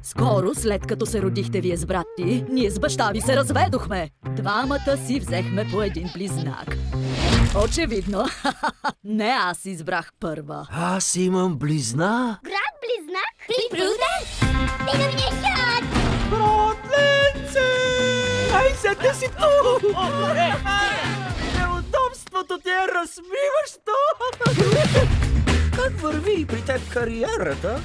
Скоро, след като се родихте вие с брат ти, ние с баща ви се разведохме. Двамата си взехме по един близнак. Очевидно, не аз избрах първа. Аз имам близнак. Брат-близнак? Брудер? Стига ми нещат! Братленце! Ай, седи си тук! Неудобството ти е размиващо! Как върви при теб кариерата?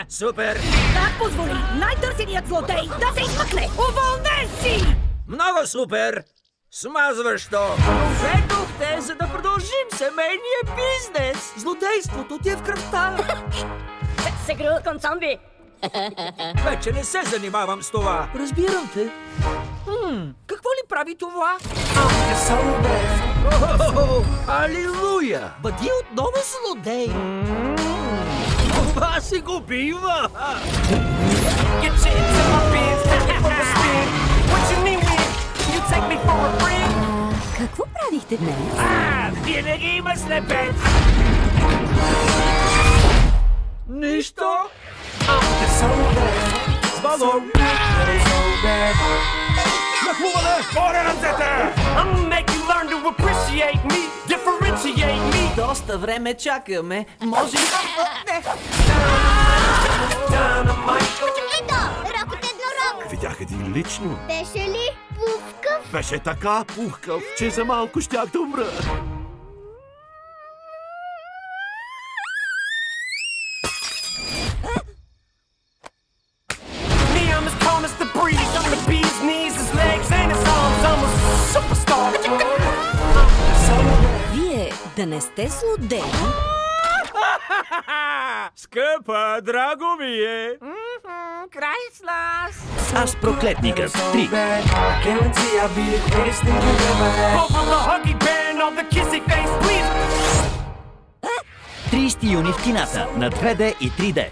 Супер! Как позволи най-търсеният злодей да се измъкне? Уволнен си! Много супер! Смазващо! Доведохте, за да продължим семейния бизнес! Злодейството ти е в кръвта! Сегру кон зомби! Вече не се занимавам с това! Разбирам те. Какво ли прави това? Алилуя! Бъди отново злодей! Това си го бива! Какво правихте днес? Винаги има слепец! Нищо! Сбало! Нахлуване! Горе ръцете! Доста време чакаме. Може ли... Ето! Рокът еднорог! Видях един лично. Беше ли пувкав? Беше така пухкав, че за малко щях да умра. Вие да не сте злодей? Скъпа, драго ми е! Край с нас! Аз проклетникът. 3. 30 юни в кината на 2D и 3D.